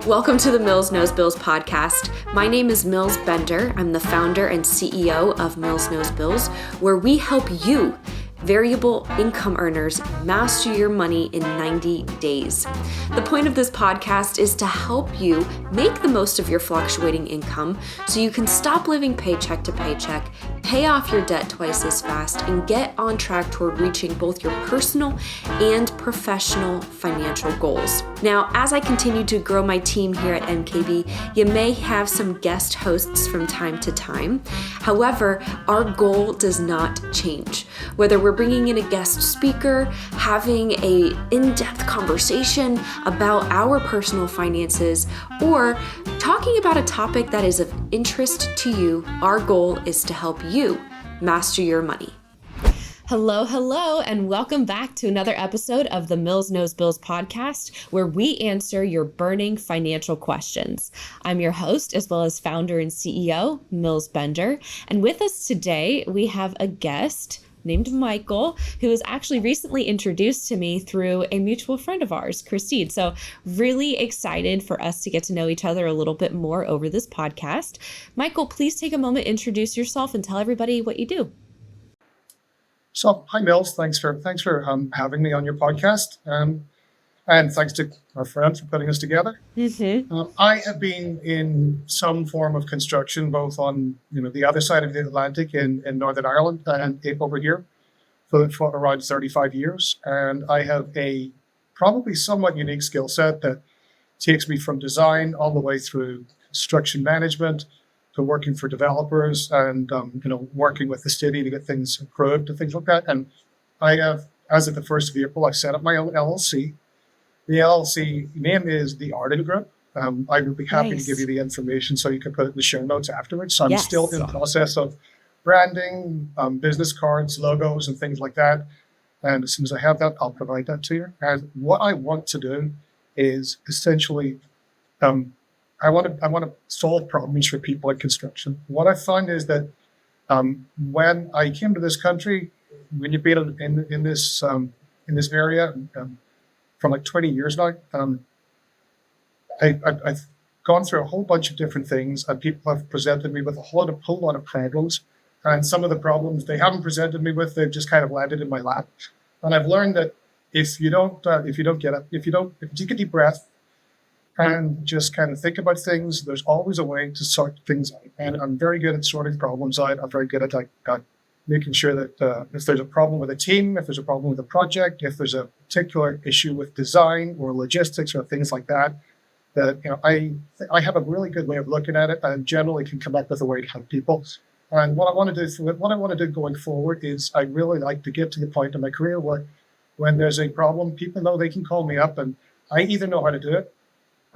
Welcome to the Mills Knows Bills podcast. My name is Mills Bender. I'm the founder and CEO of Mills Knows Bills, where we help you, variable income earners, master your money in 90 days. The point of this podcast is to help you make the most of your fluctuating income so you can stop living paycheck to paycheck, pay off your debt twice as fast, and get on track toward reaching both your personal and professional financial goals. Now, as I continue to grow my team here at MKB, you may have some guest hosts from time to time. However, our goal does not change. Whether we're bringing in a guest speaker, having a in-depth conversation about our personal finances, or talking about a topic that is of interest to you, our goal is to help you master your money. Hello, and welcome back to another episode of the Mills Knows Bills podcast, where we answer your burning financial questions. I'm your host, as well as founder and CEO, Mills Bender. And with us today, we have a guest named Michael, who was actually recently introduced to me through a mutual friend of ours, Christine. So really excited for us to get to know each other a little bit more over this podcast. Michael, please take a moment, introduce yourself, and tell everybody what you do. So, hi Mills, thanks for having me on your podcast, and thanks to our friends for putting us together. I have been in some form of construction, both on the other side of the Atlantic in Northern Ireland and over here for around 35 years, and I have a probably somewhat unique skill set that takes me from design all the way through construction management to working for developers and working with the city to get things approved and things like that. And I have, as of the 1st of April, I set up my own LLC. The LLC name is the Arden Group. I would be happy to give you the information so you can put it in the show notes afterwards. So I'm still in the process of branding, business cards, logos, and things like that. And as soon as I have that, I'll provide that to you. And what I want to do is essentially I want to solve problems for people in construction. What I find is that when I came to this country, when you've been in this area for like 20 years now, I've gone through a whole bunch of different things, and people have presented me with a whole lot of problems. And some of the problems they haven't presented me with, they've just kind of landed in my lap. And I've learned that if you take a deep breath and just kind of think about things, there's always a way to sort things out. And I'm very good at sorting problems out. I'm very good at making sure that if there's a problem with a team, if there's a problem with a project, if there's a particular issue with design or logistics or things like that, I have a really good way of looking at it, and generally can come up with a way to help people. And what I want to do going forward is I really like to get to the point in my career where when there's a problem, people know they can call me up, and I either know how to do it,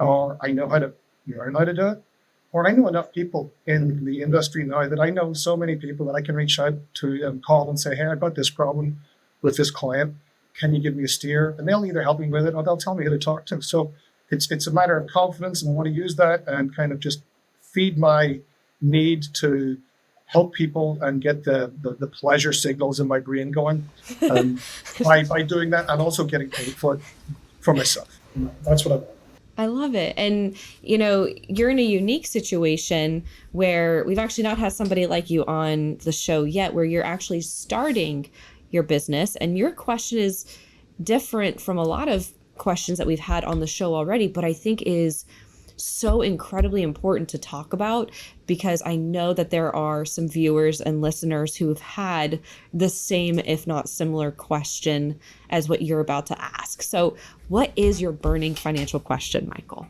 or I know how to learn how to do it, or I know enough people in the industry now that I know so many people that I can reach out to and call and say, hey, I've got this problem with this client. Can you give me a steer? And they'll either help me with it or they'll tell me who to talk to. So it's a matter of confidence, and I want to use that and kind of just feed my need to help people and get the pleasure signals in my brain going by doing that, and also getting paid for it for myself. That's what I want. I love it. And, you're in a unique situation where we've actually not had somebody like you on the show yet, where you're actually starting your business, and your question is different from a lot of questions that we've had on the show already, but I think is so incredibly important to talk about, because I know that there are some viewers and listeners who have had the same, if not similar, question as what you're about to ask. So what is your burning financial question, Michael?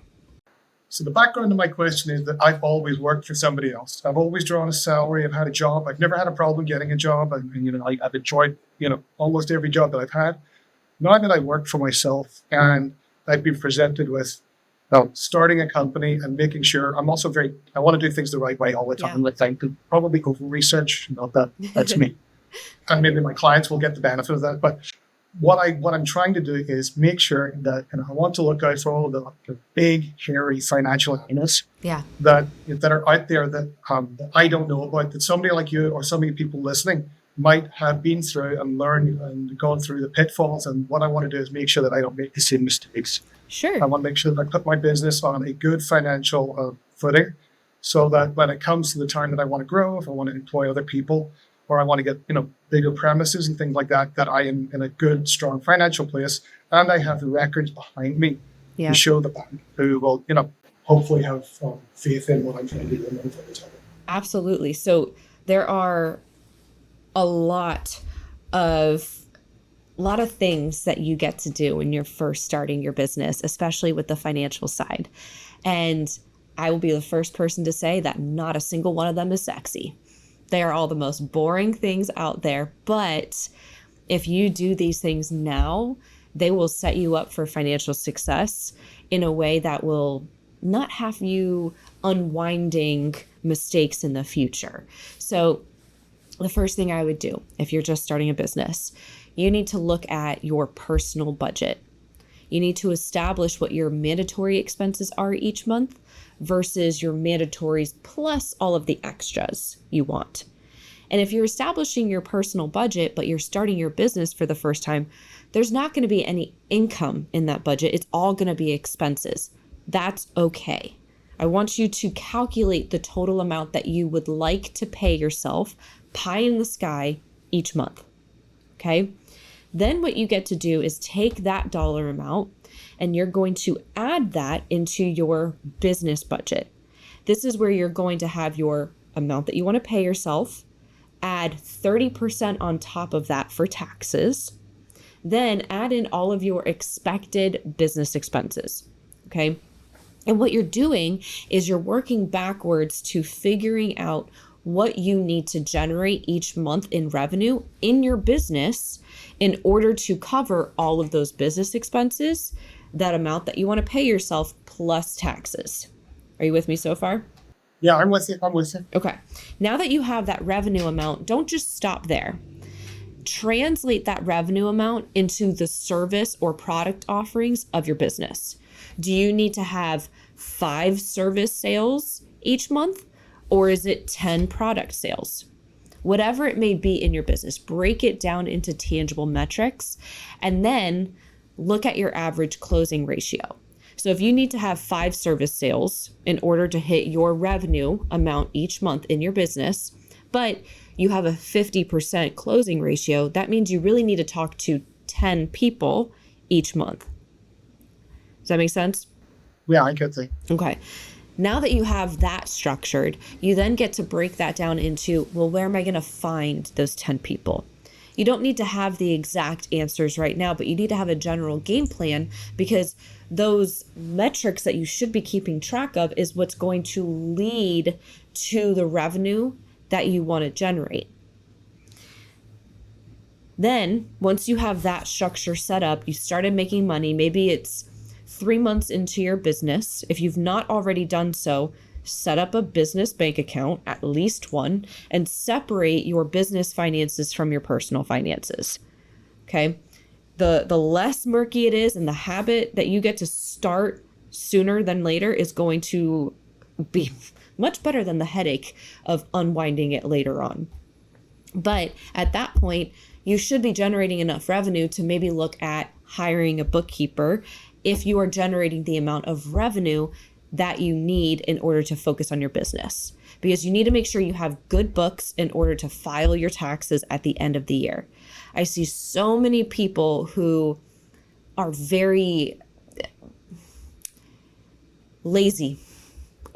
So the background to my question is that I've always worked for somebody else. I've always drawn a salary. I've had a job. I've never had a problem getting a job. I've enjoyed, almost every job that I've had. Now that I work for myself, and I've been presented with starting a company and making sure I want to do things the right way all the time. I could probably go for research, not that that's me. And maybe my clients will get the benefit of that. But what I'm trying to do is make sure that, I want to look out for all the big, hairy financial hyenas that are out there that I don't know about, that somebody like you or so many people listening might have been through and learned and gone through the pitfalls. And what I want to do is make sure that I don't make the same mistakes. Sure. I want to make sure that I put my business on a good financial footing so that when it comes to the time that I want to grow, if I want to employ other people, or I want to get, bigger premises and things like that, that I am in a good, strong financial place and I have the records behind me to show the bank who will, hopefully have faith in what I'm trying to do. Absolutely. So there are a lot of things that you get to do when you're first starting your business, especially with the financial side. And I will be the first person to say that not a single one of them is sexy. They are all the most boring things out there. But if you do these things now, they will set you up for financial success in a way that will not have you unwinding mistakes in the future. So the first thing I would do if you're just starting a business, you need to look at your personal budget. You need to establish what your mandatory expenses are each month versus your mandatories plus all of the extras you want. And if you're establishing your personal budget, but you're starting your business for the first time, there's not going to be any income in that budget. It's all going to be expenses. That's okay. I want you to calculate the total amount that you would like to pay yourself, pie in the sky, each month. Okay? Then what you get to do is take that dollar amount and you're going to add that into your business budget. This is where you're going to have your amount that you want to pay yourself, add 30% on top of that for taxes, then add in all of your expected business expenses. Okay? And what you're doing is you're working backwards to figuring out what you need to generate each month in revenue in your business in order to cover all of those business expenses, that amount that you want to pay yourself plus taxes. Are you with me so far? Yeah, I'm with you. Okay. Now that you have that revenue amount, don't just stop there. Translate that revenue amount into the service or product offerings of your business. Do you need to have 5 service sales each month, or is it 10 product sales? Whatever it may be in your business, break it down into tangible metrics and then look at your average closing ratio. So if you need to have 5 service sales in order to hit your revenue amount each month in your business, but you have a 50% closing ratio, that means you really need to talk to 10 people each month. Does that make sense? Yeah, I get that. Okay. Now that you have that structured, you then get to break that down into, well, where am I going to find those 10 people? You don't need to have the exact answers right now, but you need to have a general game plan, because those metrics that you should be keeping track of is what's going to lead to the revenue that you want to generate. Then once you have that structure set up, you started making money, maybe it's 3 months into your business. If you've not already done so, set up a business bank account, at least one, and separate your business finances from your personal finances. Okay? The less murky it is, and the habit that you get to start sooner than later is going to be much better than the headache of unwinding it later on. But at that point, you should be generating enough revenue to maybe look at hiring a bookkeeper if you are generating the amount of revenue that you need in order to focus on your business. Because you need to make sure you have good books in order to file your taxes at the end of the year. I see so many people who are very lazy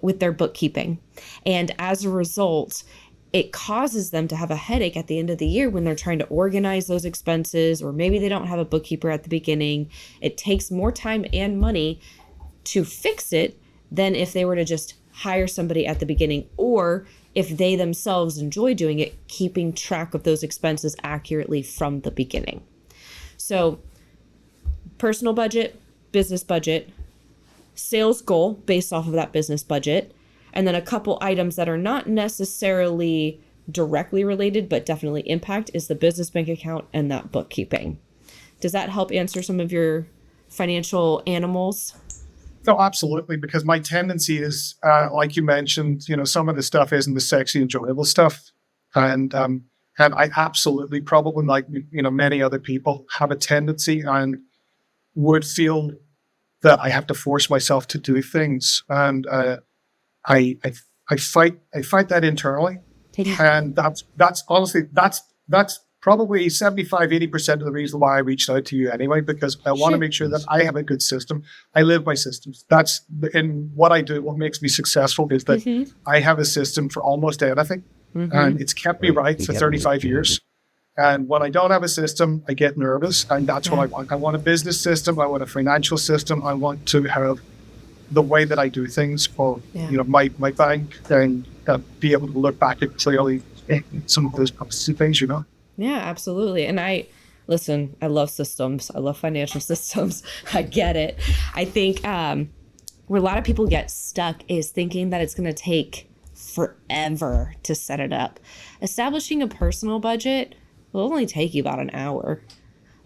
with their bookkeeping. And as a result, it causes them to have a headache at the end of the year when they're trying to organize those expenses, or maybe they don't have a bookkeeper at the beginning. It takes more time and money to fix it than if they were to just hire somebody at the beginning, or if they themselves enjoy doing it, keeping track of those expenses accurately from the beginning. So personal budget, business budget, sales goal based off of that business budget, and then a couple items that are not necessarily directly related, but definitely impact, is the business bank account and that bookkeeping. Does that help answer some of your financial animals? No, absolutely. Because my tendency is, like you mentioned, some of the stuff isn't the sexy, enjoyable stuff. And And I absolutely, probably like, many other people, have a tendency and would feel that I have to force myself to do things. And I, I, I fight that internally. And that's honestly, that's probably 75-80% of the reason why I reached out to you anyway, because I want to make sure that I have a good system. I live by systems. That's in what I do. What makes me successful is that I have a system for almost anything. And it's kept me right for 35 years. And when I don't have a system, I get nervous. And that's what I want. I want a business system. I want a financial system. I want to have the way that I do things for my bank, and be able to look back at clearly some of those things, Yeah, absolutely. And I love systems. I love financial systems. I get it. I think where a lot of people get stuck is thinking that it's going to take forever to set it up. Establishing a personal budget will only take you about an hour.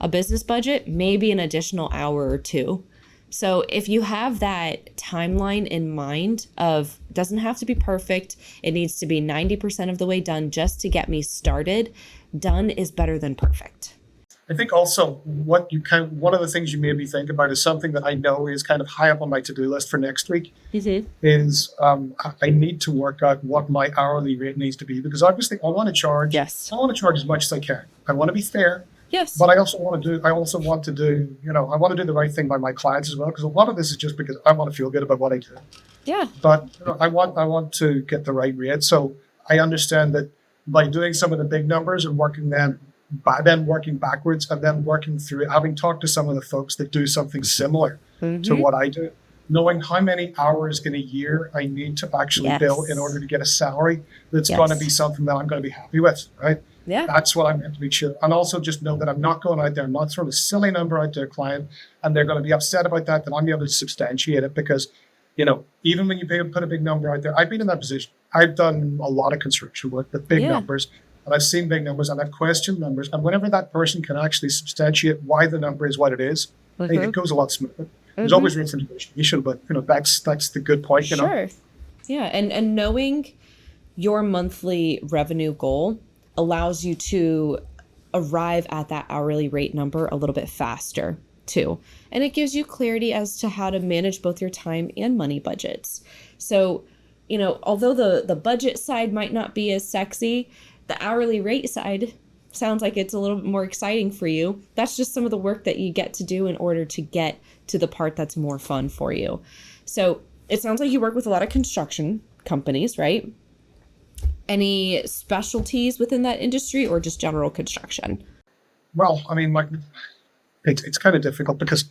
A business budget, maybe an additional hour or two. So if you have that timeline in mind of, doesn't have to be perfect, it needs to be 90% of the way done just to get me started, done is better than perfect. I think also one of the things you maybe think about is something that I know is kind of high up on my to-do list for next week is I need to work out what my hourly rate needs to be, because obviously I want to charge as much as I can. I want to be fair. Yes. But I also want to do the right thing by my clients as well, because a lot of this is just because I want to feel good about what I do. Yeah. But I want to get the right rate. So I understand that by doing some of the big numbers and working backwards, and then working through it, having talked to some of the folks that do something similar to what I do, knowing how many hours in a year I need to actually bill in order to get a salary that's going to be something that I'm going to be happy with, right? Yeah. That's what I'm meant to be sure. And also just know that I'm not going out there, I'm not throwing a silly number out to a client and they're going to be upset about that, I'm able to substantiate it, because, even when you put a big number out there, I've been in that position. I've done a lot of construction work with big numbers, and I've seen big numbers and I've questioned numbers. And whenever that person can actually substantiate why the number is what it is, it goes a lot smoother. There's always room for negotiation, but that's the good point, Sure. Yeah. And knowing your monthly revenue goal allows you to arrive at that hourly rate number a little bit faster too. And it gives you clarity as to how to manage both your time and money budgets. So, although the budget side might not be as sexy, the hourly rate side sounds like it's a little bit more exciting for you. That's just some of the work that you get to do in order to get to the part that's more fun for you. So it sounds like you work with a lot of construction companies, right? Any specialties within that industry, or just general construction? Well, I mean, it's kind of difficult because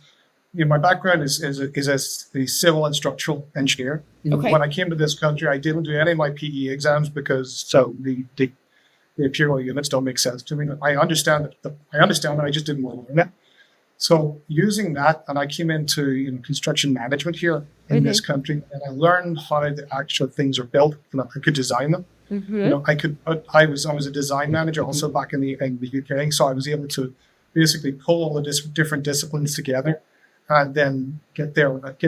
my background is as a civil and structural engineer. Okay. When I came to this country, I didn't do any of my PE exams because the imperial units don't make sense to me. I understand that. I just didn't want to learn it. So using that, and I came into construction management here in this country, and I learned how the actual things are built, and I could design them. I was a design manager also back in the UK, so I was able to basically pull all the different disciplines together, and then get their work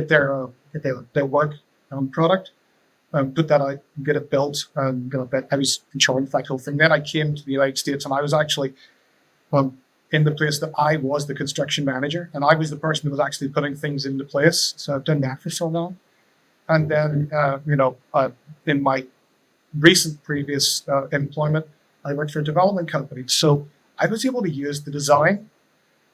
product, put that out, get it built, and I was in charge of that whole thing. Then I came to the United States, and I was actually in the place that I was the construction manager, and I was the person who was actually putting things into place. So I've done that for so long, and then in my recent previous employment, I worked for a development company. So I was able to use the design,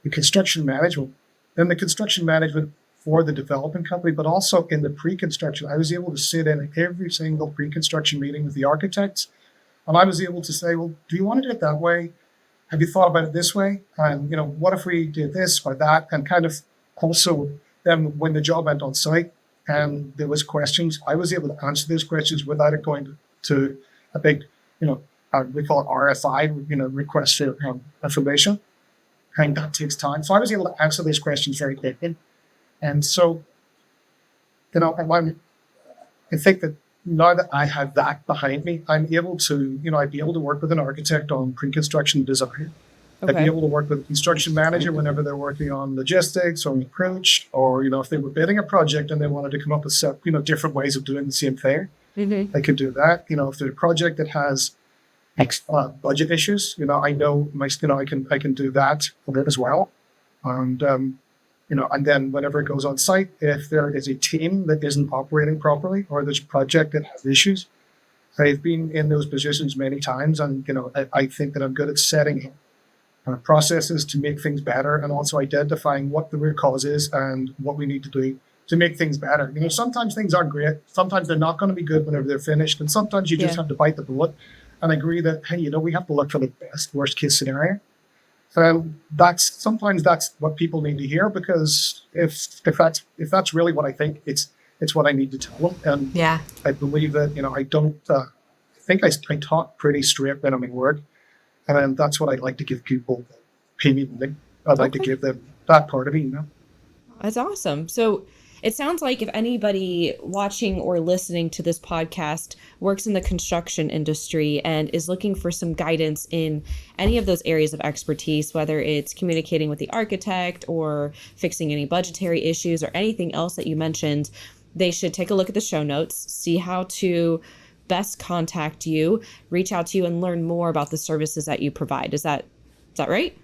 the construction management, then the construction management for the development company, but also in the pre-construction. I was able to sit in every single pre-construction meeting with the architects, and I was able to say, well, do you want to do it that way? Have you thought about it this way? And, what if we did this or that? And kind of also then when the job went on site and there was questions, I was able to answer those questions without it going to a big, we call it RFI, request for information. And that takes time. So I was able to answer these questions very quickly. And so, I think that now that I have that behind me, I'm able to, I'd be able to work with an architect on pre-construction design. Okay. I'd be able to work with a construction manager whenever they're working on logistics or approach, or, if they were bidding a project and they wanted to come up with, different ways of doing the same thing. I could do that. If there's a project that has, budget issues. I know I can do that a bit as well. And, and then whenever it goes on site, if there is a team that isn't operating properly or there's a project that has issues, I've been in those positions many times. And, I think that I'm good at setting processes to make things better and also identifying what the root cause is and what we need to do to make things better. Sometimes things aren't great. Sometimes they're not going to be good whenever they're finished. And sometimes you just have to bite the bullet and agree that, hey, we have to look for the best, worst case scenario. So sometimes that's what people need to hear, because if that's really what I think, it's what I need to tell them. And I believe that, I don't, I think I talk pretty straight when I'm in work. And that's what I like to give people, pay me money. I'd like to give them that part of me, That's awesome. So it sounds like if anybody watching or listening to this podcast works in the construction industry and is looking for some guidance in any of those areas of expertise, whether it's communicating with the architect or fixing any budgetary issues or anything else that you mentioned, they should take a look at the show notes, see how to best contact you, reach out to you, and learn more about the services that you provide. Is that right?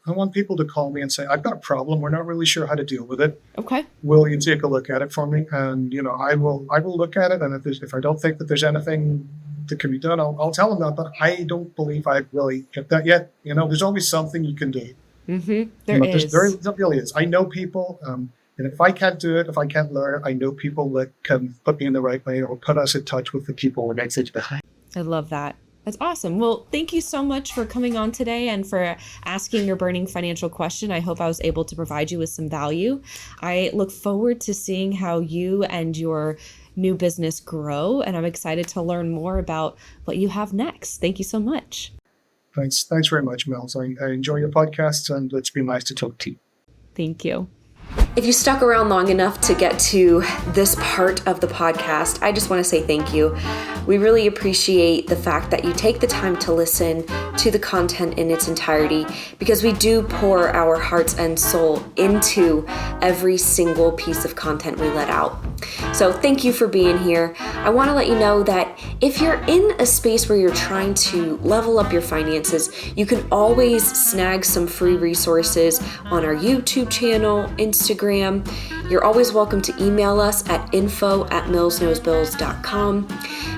I want people to call me and say, I've got a problem. We're not really sure how to deal with it. Okay. Will you take a look at it for me? And, I will look at it. And if I don't think that there's anything that can be done, I'll tell them that. But I don't believe I've really hit that yet. There's always something you can do. Mm-hmm. There really is. I know people, and if I can't do it, if I can't learn, I know people that can put me in the right way or put us in touch with the people that sit behind. I love that. That's awesome. Well, thank you so much for coming on today and for asking your burning financial question. I hope I was able to provide you with some value. I look forward to seeing how you and your new business grow, and I'm excited to learn more about what you have next. Thank you so much. Thanks very much, Mills. I enjoy your podcasts, and it's been nice to talk to you. Thank you. If you stuck around long enough to get to this part of the podcast, I just want to say thank you. We really appreciate the fact that you take the time to listen to the content in its entirety, because we do pour our hearts and soul into every single piece of content we let out. So thank you for being here. I want to let you know that if you're in a space where you're trying to level up your finances, you can always snag some free resources on our YouTube channel, Instagram. You're always welcome to email us at info@millsknowsbills.com.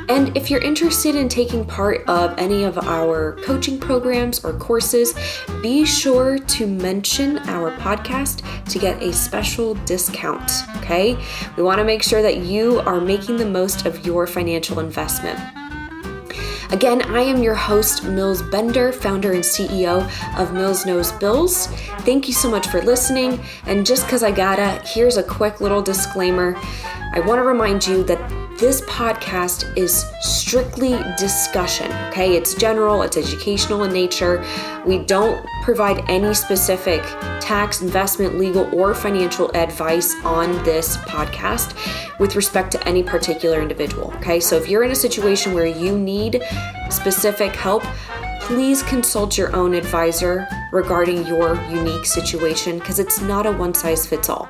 And if you're interested in taking part of any of our coaching programs or courses, be sure to mention our podcast to get a special discount, okay? We want to make sure that you are making the most of your financial investment. Again, I am your host, Mills Bender, founder and CEO of Mills Knows Bills. Thank you so much for listening. And just because I gotta, here's a quick little disclaimer. I want to remind you that this podcast is strictly discussion, okay? It's general, it's educational in nature. We don't provide any specific tax, investment, legal, or financial advice on this podcast with respect to any particular individual, okay? So if you're in a situation where you need specific help, please consult your own advisor regarding your unique situation, because it's not a one-size-fits-all.